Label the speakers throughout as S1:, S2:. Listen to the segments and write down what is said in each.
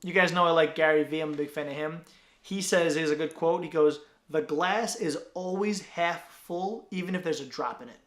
S1: You guys know I like Gary Vee. I'm a big fan of him. He says, here's a good quote. He goes, "The glass is always half full, even if there's a drop in it."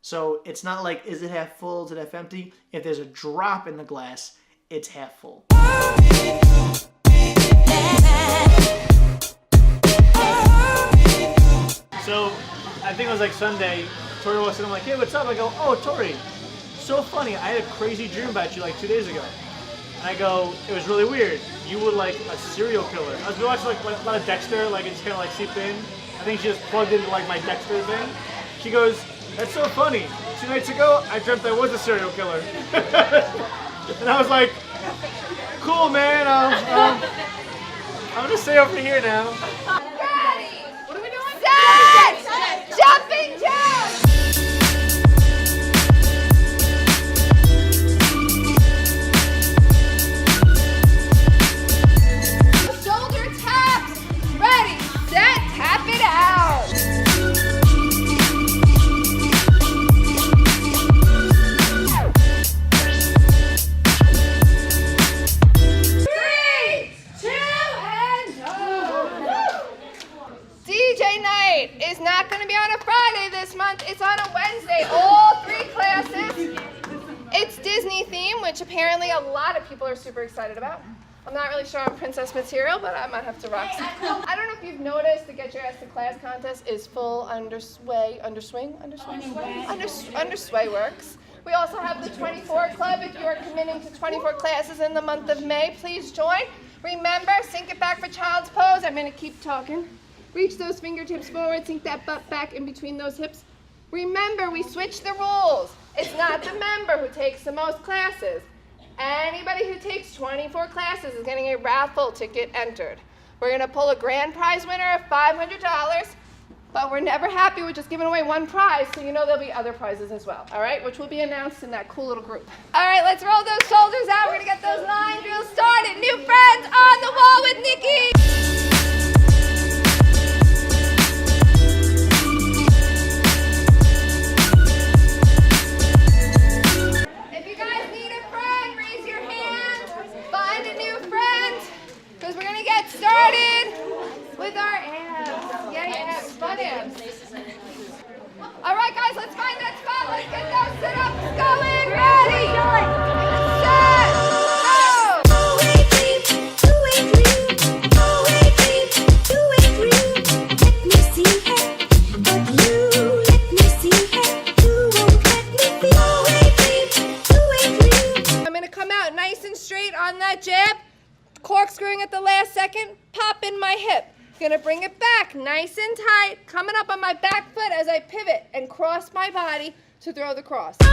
S1: So it's not like, is it half full, is it half empty? If there's a drop in the glass, it's half full. So I think it was like Sunday, Tori was sitting, I'm like, "Hey, what's up?" I go, "Oh, Tori, so funny. I had a crazy dream about you like 2 days ago." And I go, "It was really weird. You were like a serial killer." I was watching like a lot of Dexter, like it just kind of like seeped in. I think she just plugged into like my Dexter thing. She goes, "That's so funny. 2 nights ago, I dreamt I was a serial killer." And I was like, "Cool, man. I'm gonna stay over here now."
S2: Ready? What are we doing? Set! Jumping jacks! Shoulder taps. Ready, set, tap it out. 3, 2, and go. DJ night is not going to be on a Friday this month. It's on a Wednesday. All 3 classes. It's Disney theme, which apparently a lot of people are super excited about. I'm not really sure on princess material, but I might have to rock some. I don't know if you've noticed the Get Your Ass to Class contest is full undersway works. We also have the 24 Club. If you are committing to 24 classes in the month of May, please join. Remember, sink it back for child's pose. I'm going to keep talking. Reach those fingertips forward, sink that butt back in between those hips. Remember, we switched the rules. It's not the member who takes the most classes. Anybody who takes 24 classes is getting a raffle ticket entered. We're going to pull a grand prize winner of $500, but we're never happy with just giving away one prize, so you know there'll be other prizes as well, all right, which will be announced in that cool little group. All right, let's roll those shoulders out. We're going to get those line drills started. New friends on the wall with Nikki. Started with our abs. Yay, abs, fun abs. All right, guys, let's find that spot. Let's get those sit-ups going. Ready, set, go. I'm going to come out nice and straight on that jab. Corkscrewing at the last second, pop in my hip. Gonna bring it back nice and tight, coming up on my back foot as I pivot and cross my body to throw the cross. All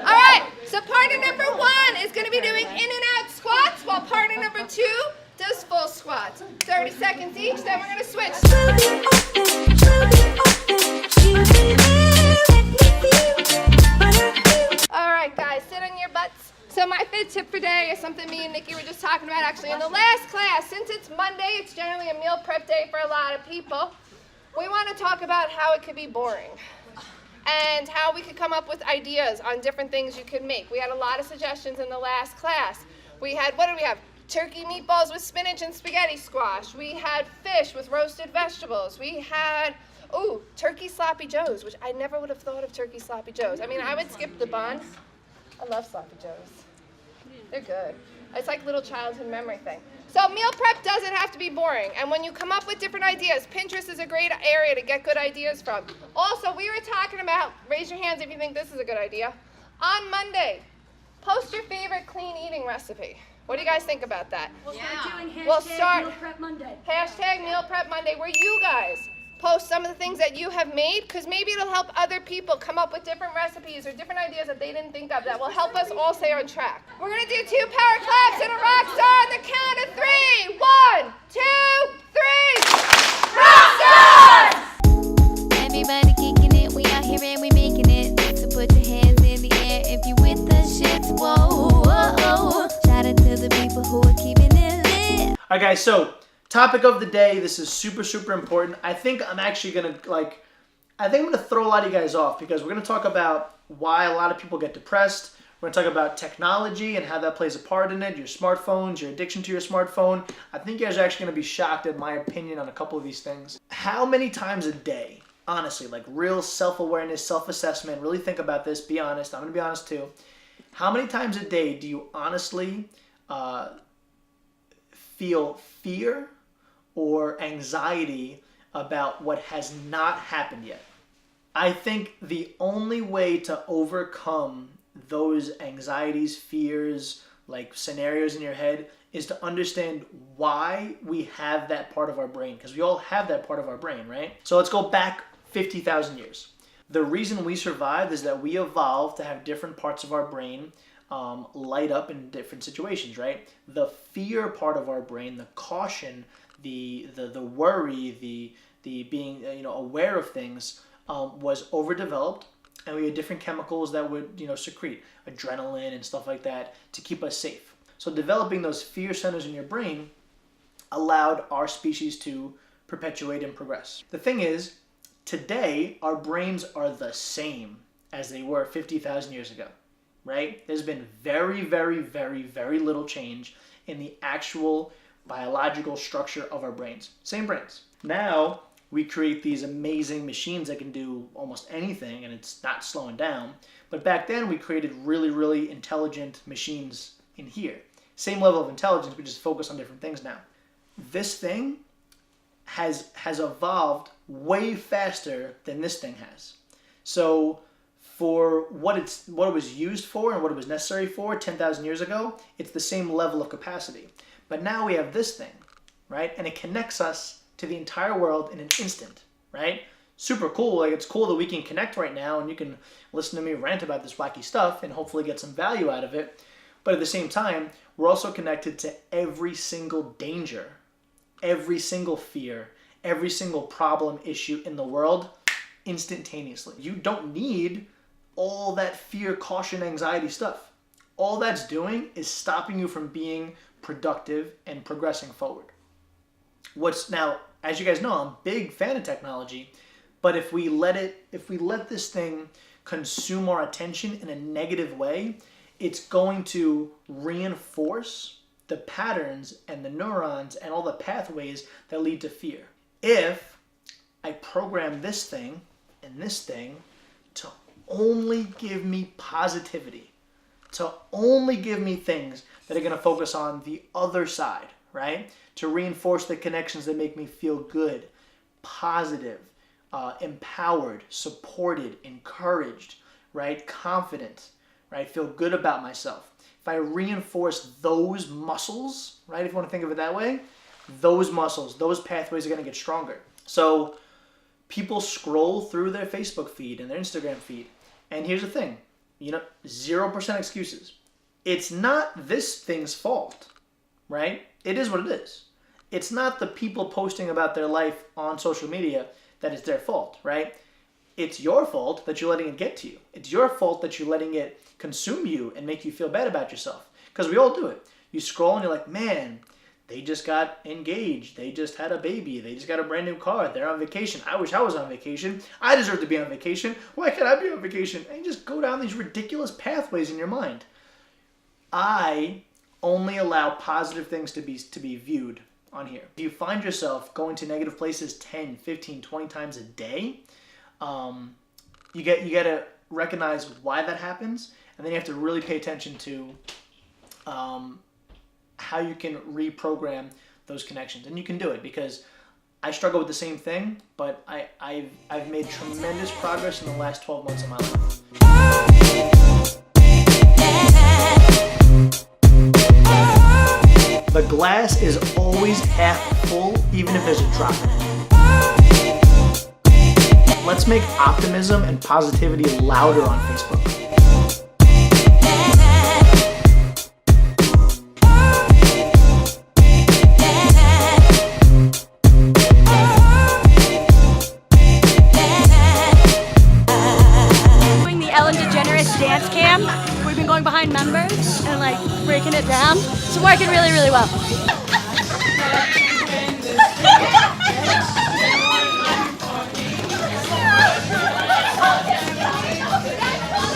S2: right, so partner number 1 is gonna be doing in and out squats, while partner number 2 does full squats. 30 seconds each, then we're gonna switch. All right, guys, sit on your butts. So my fit tip for today is something me and Nikki were just talking about actually in the last class. Since it's Monday, it's generally a meal prep day for a lot of people. We want to talk about how it could be boring and how we could come up with ideas on different things you could make. We had a lot of suggestions in the last class. We had, what did we have? Turkey meatballs with spinach and spaghetti squash. We had fish with roasted vegetables. We had, turkey sloppy joes, which I never would have thought of turkey sloppy joes. I mean, I would skip the bun. I love sloppy joes. They're good. It's like little childhood memory thing. So meal prep doesn't have to be boring. And when you come up with different ideas, Pinterest is a great area to get good ideas from. Also, we were talking about, raise your hands if you think this is a good idea. On Monday, post your favorite clean eating recipe. What do you guys think about that?
S3: We'll start doing Meal Prep Monday.
S2: Hashtag Meal Prep Monday, where you guys post some of the things that you have made, because maybe it'll help other people come up with different recipes or different ideas that they didn't think of that will help us all stay on track. We're going to do 2 power claps and a rock star on the count of 3. 1, 2, 3. Rock stars!
S4: Everybody kicking it, we out here and we making it. So put your hands in the air if you with the shits. Whoa, whoa, whoa. Shout out to the people who are keeping it lit.
S1: All right, guys, so Topic of the day. This is super, super important. I think I'm actually going to I think I'm going to throw a lot of you guys off because we're going to talk about why a lot of people get depressed. We're going to talk about technology and how that plays a part in it, your smartphones, your addiction to your smartphone. I think you guys are actually going to be shocked at my opinion on a couple of these things. How many times a day, honestly, like real self-awareness, self-assessment, really think about this, be honest. I'm going to be honest too. How many times a day do you honestly feel fear or anxiety about what has not happened yet? I think the only way to overcome those anxieties, fears, like scenarios in your head is to understand why we have that part of our brain, because we all have that part of our brain, right? So let's go back 50,000 years. The reason we survived is that we evolved to have different parts of our brain light up in different situations, right? The fear part of our brain, the caution, the worry, the being aware of things was overdeveloped, and we had different chemicals that would secrete adrenaline and stuff like that to keep us safe. So developing those fear centers in your brain allowed our species to perpetuate and progress. The thing is, today our brains are the same as they were 50,000 years ago, right? There's been very, very, very, very little change in the actual biological structure of our brains. Same brains. Now we create these amazing machines that can do almost anything, and it's not slowing down. But back then we created really, really intelligent machines in here. Same level of intelligence, we just focus on different things now. This thing has evolved way faster than this thing has. So for what it was used for and what it was necessary for 10,000 years ago, it's the same level of capacity. But now we have this thing, right? And it connects us to the entire world in an instant, right? Super cool. Like, it's cool that we can connect right now and you can listen to me rant about this wacky stuff and hopefully get some value out of it. But at the same time, we're also connected to every single danger, every single fear, every single problem, issue in the world instantaneously. You don't need all that fear, caution, anxiety stuff. All that's doing is stopping you from being productive and progressing forward. Now, as you guys know, I'm a big fan of technology, but if we let this thing consume our attention in a negative way, it's going to reinforce the patterns and the neurons and all the pathways that lead to fear. If I program this thing and this thing to only give me positivity, to only give me things that are going to focus on the other side, right? To reinforce the connections that make me feel good, positive, empowered, supported, encouraged, right? Confident, right? Feel good about myself. If I reinforce those muscles, right? If you want to think of it that way, those muscles, those pathways are going to get stronger. So people scroll through their Facebook feed and their Instagram feed. And here's the thing, 0% excuses. It's not this thing's fault, right? It is what it is. It's not the people posting about their life on social media that is their fault, right? It's your fault that you're letting it get to you. It's your fault that you're letting it consume you and make you feel bad about yourself. Because we all do it. You scroll and you're like, man, they just got engaged. They just had a baby. They just got a brand new car. They're on vacation. I wish I was on vacation. I deserve to be on vacation. Why can't I be on vacation? And you just go down these ridiculous pathways in your mind. I only allow positive things to be viewed on here. If you find yourself going to negative places 10, 15, 20 times a day, you got to recognize why that happens, and then you have to really pay attention to how you can reprogram those connections. And you can do it, because I struggle with the same thing, but I've made tremendous progress in the last 12 months of my life. The glass is always half full, even if there's a drop in it. Let's make optimism and positivity louder on Facebook.
S3: Doing the Ellen DeGeneres dance cam. We've been going behind members and breaking it down. It's working really, really well.
S2: this.